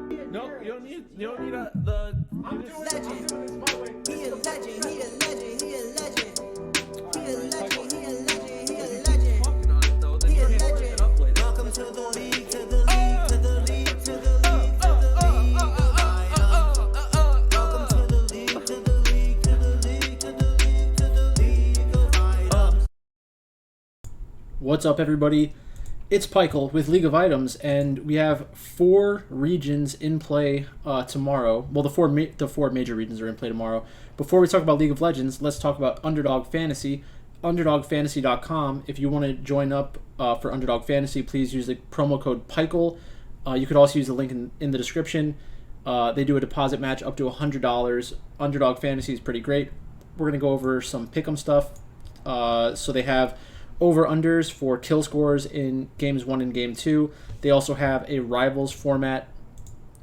No, you don't need the. I'm doing this my way. He a legend, he a legend, he a legend. He a legend, he a legend, he a legend. He a legend. Welcome to the league, to the league, to the league, to the league, to the league of items. Welcome to the league, to the league, to the league, to the league, to the league of items. What's up, everybody? It's Pikel with League of Items, and we have 4 regions in play tomorrow. Well, the four major regions are in play tomorrow. Before we talk about League of Legends, let's talk about Underdog Fantasy. UnderdogFantasy.com. If you want to join up for Underdog Fantasy, please use the promo code Pikel. You could also use the link in the description. They do a deposit match up to $100. Underdog Fantasy is pretty great. We're going to go over some pick'em stuff. So they have over-unders for kill scores in Games 1 and Game 2. They also have a Rivals format,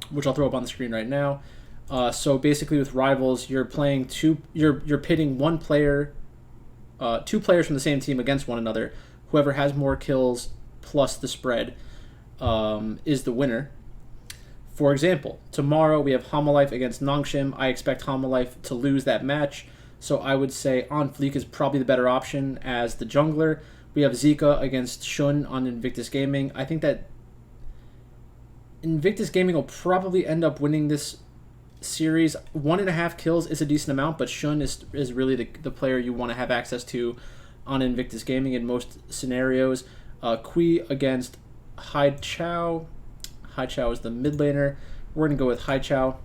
which I'll throw up on the screen right now. So basically with Rivals, you're playing you're pitting two players from the same team against one another. Whoever has more kills plus the spread is the winner. For example, tomorrow we have Hamalife against Nongshim. I expect Hamalife to lose that match. So I would say On Fleek is probably the better option as the jungler. We have Zika against Shun on Invictus Gaming. I think that Invictus Gaming will probably end up winning this series. 1.5 kills is a decent amount, but Shun is really the player you want to have access to on Invictus Gaming in most scenarios. Kui against Hai Chao. Hai Chao is the mid laner. We're going to go with Hai Chao.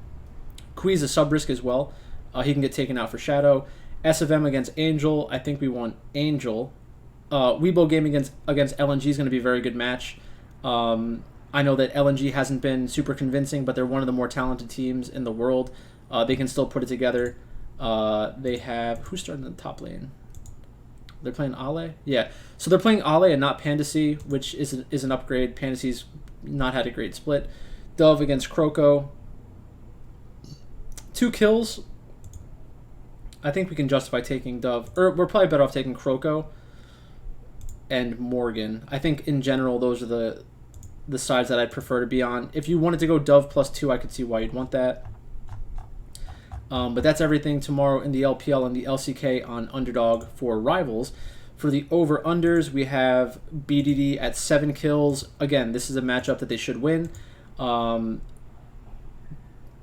Kui is a sub-risk as well. He can get taken out for Shadow. SFM against Angel. I think we want Angel. Weibo Gaming against LNG is going to be a very good match. I know that LNG hasn't been super convincing, but they're one of the more talented teams in the world. They can still put it together. They have... Who's starting in the top lane? They're playing Ale? Yeah. So they're playing Ale and not Pandacy, which is an upgrade. Pandacy's not had a great split. Dove against Croco. 2 kills. I think we can justify taking Dove. Or we're probably better off taking Croco and Morgan. I think in general those are the sides that I'd prefer to be on. If you wanted to go Dove +2, I could see why you'd want that. But that's everything tomorrow in the LPL and the LCK on Underdog for Rivals. For the over-unders, we have BDD at 7 kills. Again, this is a matchup that they should win. Not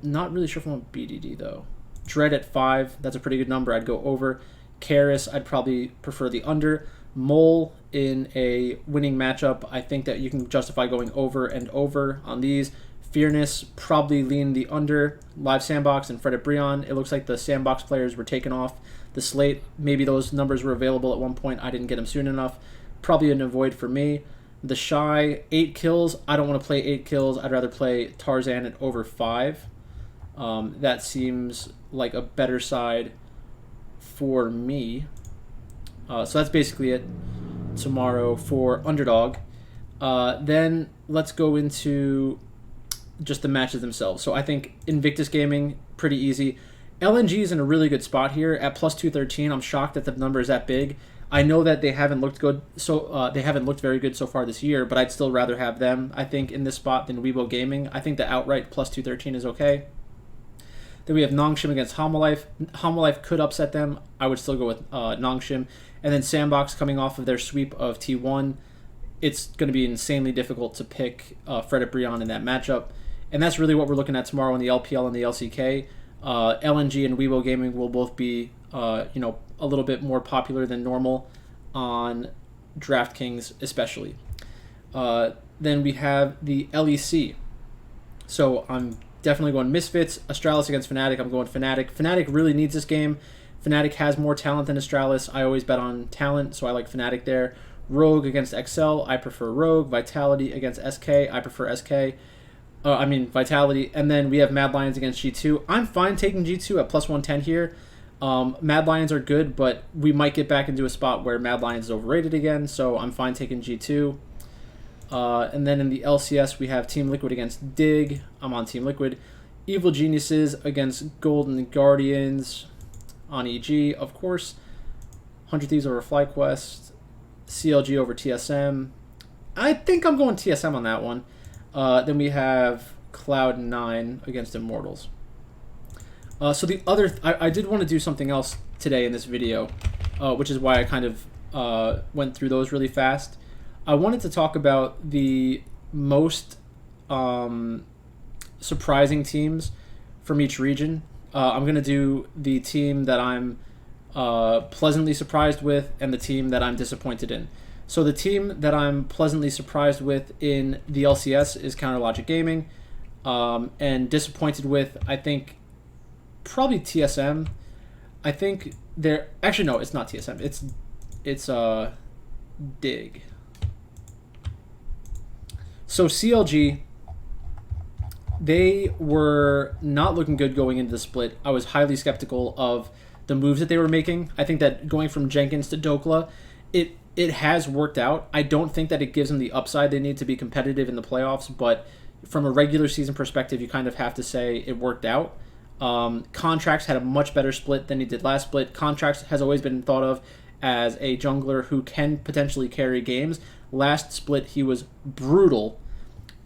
really sure if I want BDD, though. Dread at 5, that's a pretty good number. I'd go over. Karis, I'd probably prefer the under. Mole in a winning matchup, I think that you can justify going over and over on these. Fearness, probably lean the under. Live Sandbox and Fred at Brion. It looks like the Sandbox players were taken off the slate. Maybe those numbers were available at one point. I didn't get them soon enough. Probably an avoid for me. The Shy, 8 kills. I don't want to play 8 kills. I'd rather play Tarzan at over 5. That seems like a better side for me. So that's basically it tomorrow for Underdog. Then let's go into just the matches themselves. So I think Invictus Gaming, pretty easy. LNG is in a really good spot here at +213. I'm shocked that the number is that big. I know that they haven't looked good, so they haven't looked very good so far this year, but I'd still rather have them, I think, in this spot than Weibo Gaming. I think the outright +213 is okay. Then we have Nongshim against Hamalife. Hamalife could upset them. I would still go with Nongshim. And then Sandbox coming off of their sweep of T1. It's going to be insanely difficult to pick Fred at Brion in that matchup. And that's really what we're looking at tomorrow in the LPL and the LCK. LNG and Weibo Gaming will both be a little bit more popular than normal on DraftKings especially. Then we have the LEC. So I'm definitely going Misfits. Astralis against Fnatic. I'm going Fnatic. Fnatic really needs this game. Fnatic has more talent than Astralis. I always bet on talent, so I like Fnatic there. Rogue against XL. I prefer Rogue. Vitality against SK. I prefer SK. Vitality. And then we have Mad Lions against G2. I'm fine taking G2 at +110 here. Mad Lions are good, but we might get back into a spot where Mad Lions is overrated again, so I'm fine taking G2. And then in the LCS, we have Team Liquid against Dig. I'm on Team Liquid. Evil Geniuses against Golden Guardians on EG, of course. 100 Thieves over FlyQuest. CLG over TSM. I think I'm going TSM on that one. Then we have Cloud9 against Immortals. So the other, I did want to do something else today in this video, which is why I kind of went through those really fast. I wanted to talk about the most surprising teams from each region. I'm going to do the team that I'm pleasantly surprised with and the team that I'm disappointed in. So the team that I'm pleasantly surprised with in the LCS is Counter Logic Gaming, and disappointed with, I think, probably TSM. I think they're actually no, it's not TSM. It's Dig. So CLG, they were not looking good going into the split. I was highly skeptical of the moves that they were making. I think that going from Jenkins to Dokla, it has worked out. I don't think that it gives them the upside they need to be competitive in the playoffs, but from a regular season perspective, you kind of have to say it worked out. Contracts had a much better split than he did last split. Contracts has always been thought of as a jungler who can potentially carry games. Last split, he was brutal.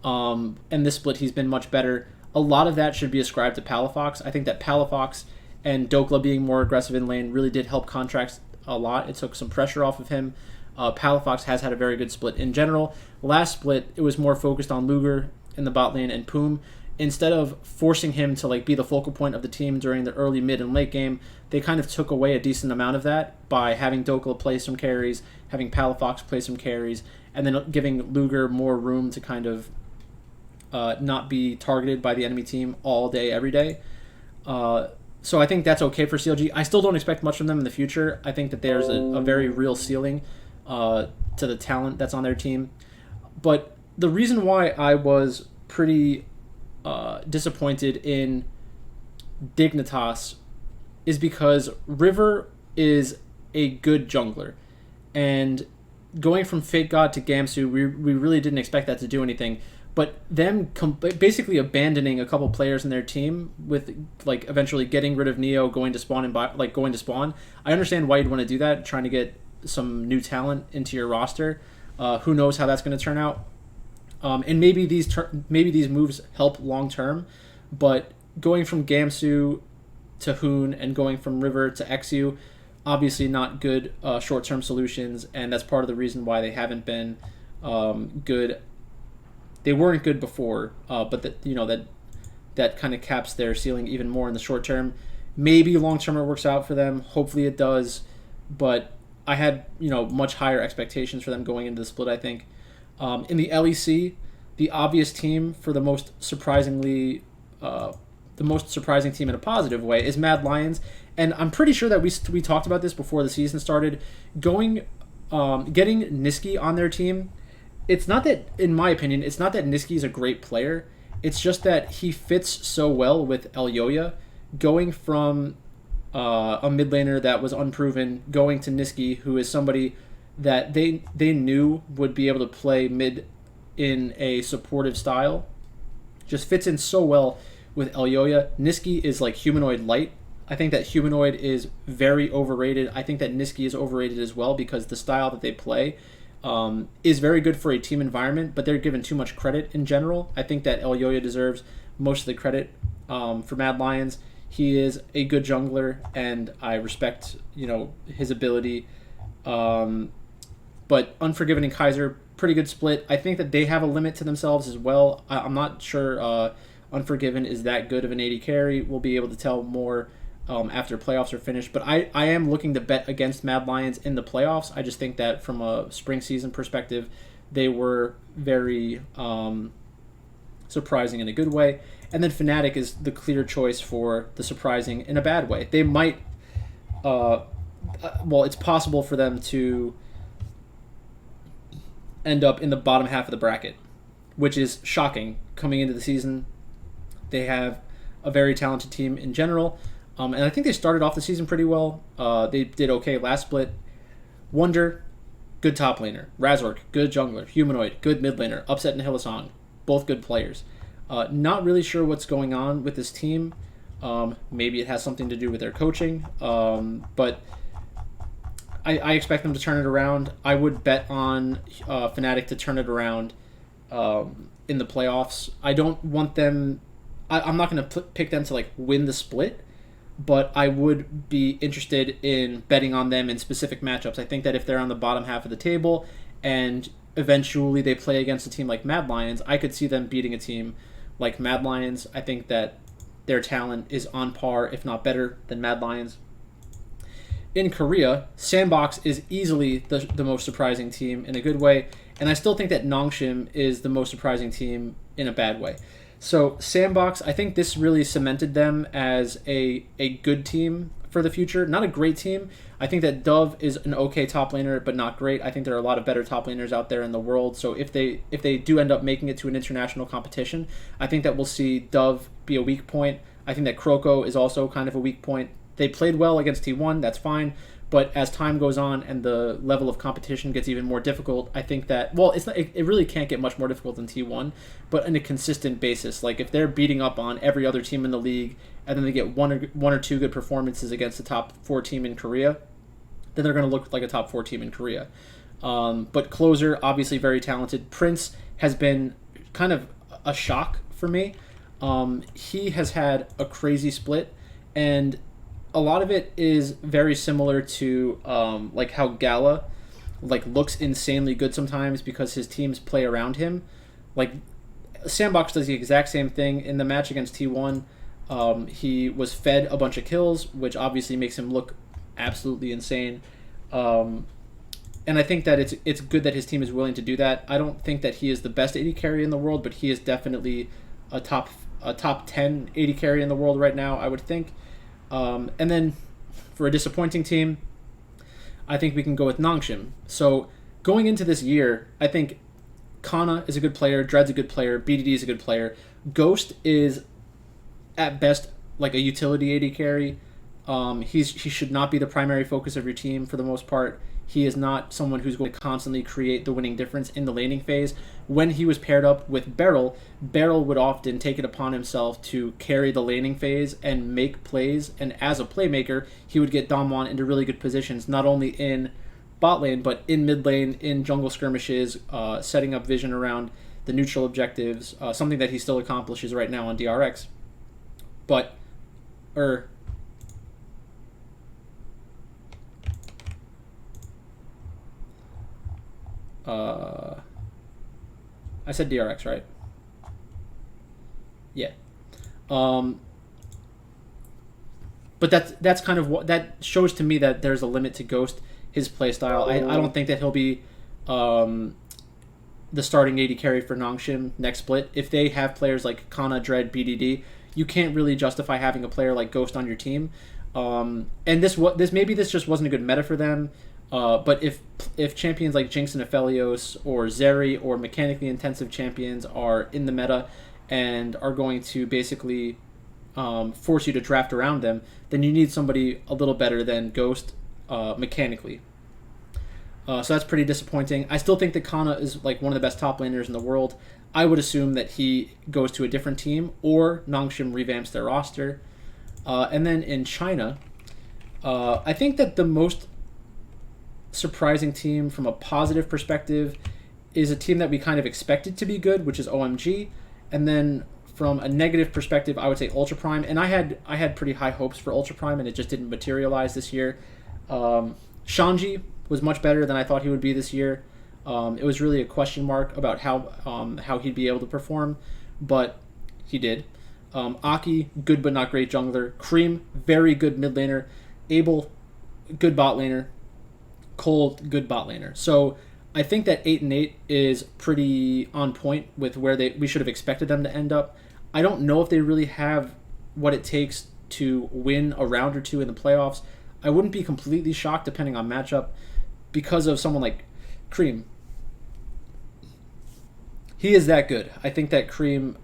And this split, he's been much better. A lot of that should be ascribed to Palafox. I think that Palafox and Dokla being more aggressive in lane really did help Contracts a lot. It took some pressure off of him. Palafox has had a very good split in general. Last split, it was more focused on Luger in the bot lane and Poom. Instead of forcing him to be the focal point of the team during the early, mid, and late game, they kind of took away a decent amount of that by having Dokla play some carries, having Palafox play some carries, and then giving Luger more room to kind of not be targeted by the enemy team all day, every day. So I think that's okay for CLG. I still don't expect much from them in the future. I think that there's a very real ceiling to the talent that's on their team. But the reason why I was pretty disappointed in Dignitas is because River is a good jungler. And going from Fate God to Gamsu, we really didn't expect that to do anything. But them basically abandoning a couple players in their team with eventually getting rid of Neo, going to spawn and going to spawn. I understand why you'd want to do that, trying to get some new talent into your roster. Who knows how that's going to turn out? And maybe these moves help long term, but going from Gamsu to Hoon and going from River to Xu, obviously not good short term solutions, and that's part of the reason why they haven't been good. They weren't good before, but that kind of caps their ceiling even more in the short term. Maybe long term it works out for them. Hopefully it does, but I had much higher expectations for them going into the split. I think in the LEC, the obvious team for the most surprising team in a positive way is Mad Lions, and I'm pretty sure that we talked about this before the season started. Getting Niski on their team. It's not that, in my opinion, it's not that Niski's a great player. It's just that he fits so well with Elyoya. Going from a mid laner that was unproven, going to Niski, who is somebody that they knew would be able to play mid in a supportive style, just fits in so well with Elyoya. Niski is like Humanoid light. I think that Humanoid is very overrated. I think that Niski is overrated as well because the style that they play is very good for a team environment, but they're given too much credit in general. I think that Elyoya deserves most of the credit for Mad Lions. He is a good jungler, and I respect his ability. But Unforgiven and Kaiser, pretty good split. I think that they have a limit to themselves as well. I'm not sure Unforgiven is that good of an AD carry. We'll be able to tell more after playoffs are finished. But I am looking to bet against Mad Lions in the playoffs. I just think that from a spring season perspective, they were very surprising in a good way. And then Fnatic is the clear choice for the surprising in a bad way. They might... it's possible for them to end up in the bottom half of the bracket, which is shocking coming into the season. They have a very talented team in general, and I think they started off the season pretty well. They did okay last split. Wonder, good top laner. Razork, good jungler. Humanoid, good mid laner. Upset and Hylissang, both good players. Not really sure what's going on with this team. Maybe it has something to do with their coaching, but I expect them to turn it around. I would bet on Fnatic to turn it around in the playoffs. I don't want them. I'm not going to pick them to like win the split, but I would be interested in betting on them in specific matchups. I think that if they're on the bottom half of the table and eventually they play against a team like Mad Lions, I could see them beating a team like Mad Lions. I think that their talent is on par, if not better, than Mad Lions. In Korea, Sandbox is easily the most surprising team in a good way, and I still think that Nongshim is the most surprising team in a bad way. So Sandbox, I think this really cemented them as a good team for the future. Not a great team. I think that Dove is an okay top laner, but not great. I think there are a lot of better top laners out there in the world. So if they do end up making it to an international competition, I think that we'll see Dove be a weak point. I think that Kroko is also kind of a weak point. They played well against T1, that's fine. But as time goes on and the level of competition gets even more difficult, I think that, well, it really can't get much more difficult than T1, but on a consistent basis. Like if they're beating up on every other team in the league and then they get one or two good performances against the top 4 team in Korea, then they're going to look like a top 4 team in Korea. But Closer, obviously very talented. Prince has been kind of a shock for me. He has had a crazy split, and a lot of it is very similar to like how Gala like looks insanely good sometimes because his teams play around him. Like Sandbox does the exact same thing in the match against T1. He was fed a bunch of kills, which obviously makes him look absolutely insane. And I think that it's good that his team is willing to do that. I don't think that he is the best AD carry in the world, but he is definitely a top 10 AD carry in the world right now, I would think. And then for a disappointing team, I think we can go with Nongshim. So going into this year, I think Kana is a good player, Dread's a good player, BDD is a good player. Ghost is at best like a utility AD carry. He should not be the primary focus of your team for the most part. He is not someone who's going to constantly create the winning difference in the laning phase. When he was paired up with Beryl would often take it upon himself to carry the laning phase and make plays. And as a playmaker, he would get Damwon into really good positions, not only in bot lane, but in mid lane, in jungle skirmishes, setting up vision around the neutral objectives, something that he still accomplishes right now on DRX. But, I said DRX, right? Yeah. But that's kind of what that shows to me, that there's a limit to Ghost, his playstyle. I don't think that he'll be the starting AD carry for Nongshim next split. If they have players like Kana, Dread, BDD, you can't really justify having a player like Ghost on your team. And this just wasn't a good meta for them. But if champions like Jinx and Aphelios or Zeri or mechanically intensive champions are in the meta and are going to basically force you to draft around them, then you need somebody a little better than Ghost mechanically. So that's pretty disappointing. I still think that Kana is like one of the best top laners in the world. I would assume that he goes to a different team or Nongshim revamps their roster. And then in China, I think that the most surprising team from a positive perspective is a team that we kind of expected to be good, which is OMG. And then from a negative perspective, I would say Ultra Prime. And I had pretty high hopes for Ultra Prime, and it just didn't materialize this year. Shanji was much better than I thought he would be this year. It was really a question mark about how he'd be able to perform, but he did. Aki, good but not great jungler. Cream, very good mid laner. Abel, good bot laner. Cold, good bot laner. So I think that 8-8 is pretty on point with where we should have expected them to end up. I don't know if they really have what it takes to win a round or two in the playoffs. I wouldn't be completely shocked depending on matchup because of someone like Cream. He is that good. I think that Cream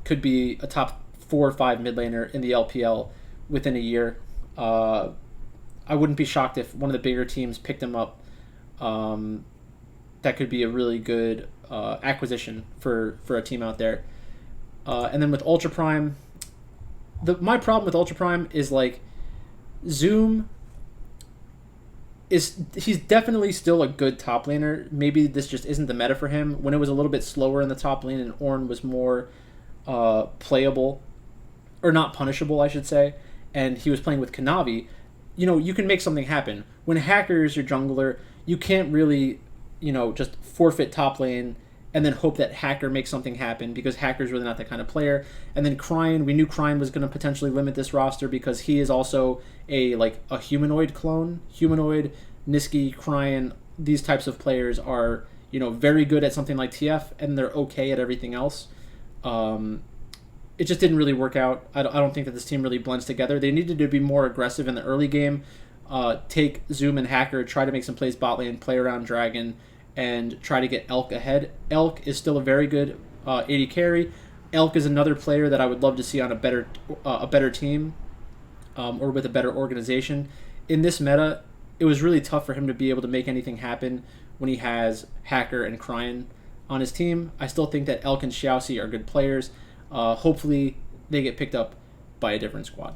could be a top 4 or 5 mid laner in the LPL within a year. I wouldn't be shocked if one of the bigger teams picked him up. That could be a really good acquisition for a team out there. And then with Ultra Prime, my problem with Ultra Prime is like Zoom he's definitely still a good top laner. Maybe this just isn't the meta for him. When it was a little bit slower in the top lane and Ornn was more playable, or not punishable, I should say, and he was playing with Kanavi, you can make something happen. When Hacker is your jungler, you can't really, just forfeit top lane and then hope that Hacker makes something happen, because Hacker's really not that kind of player. And then Cryin, we knew Cryin was going to potentially limit this roster because he is also a humanoid clone. Humanoid, Niski, Cryin, these types of players are, very good at something like TF, and they're okay at everything else. It just didn't really work out. I don't think that this team really blends together. They needed to be more aggressive in the early game, take Zoom and Hacker, try to make some plays bot lane, play around Dragon, and try to get Elk ahead. Elk is still a very good AD carry. Elk is another player that I would love to see on a better team, or with a better organization. In this meta, it was really tough for him to be able to make anything happen when he has Hacker and Cryin on his team. I still think that Elk and Xiaoxi are good players. Hopefully they get picked up by a different squad.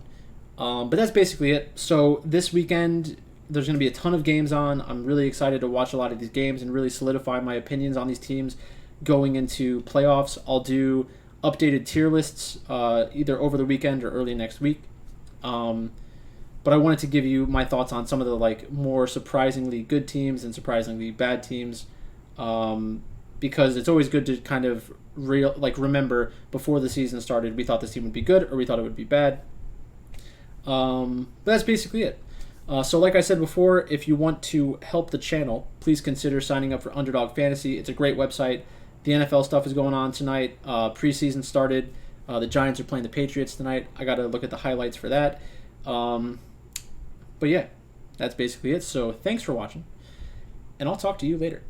But that's basically it. So this weekend, there's going to be a ton of games on. I'm really excited to watch a lot of these games and really solidify my opinions on these teams going into playoffs. I'll do updated tier lists either over the weekend or early next week. But I wanted to give you my thoughts on some of the more surprisingly good teams and surprisingly bad teams, because it's always good to kind of remember before the season started, we thought this team would be good or we thought it would be bad. But that's basically it. So like I said before, if you want to help the channel, please consider signing up for Underdog Fantasy. It's a great website. The NFL stuff is going on tonight. Preseason started. The Giants are playing the Patriots tonight. I got to look at the highlights for that. But yeah, that's basically it. So thanks for watching, and I'll talk to you later.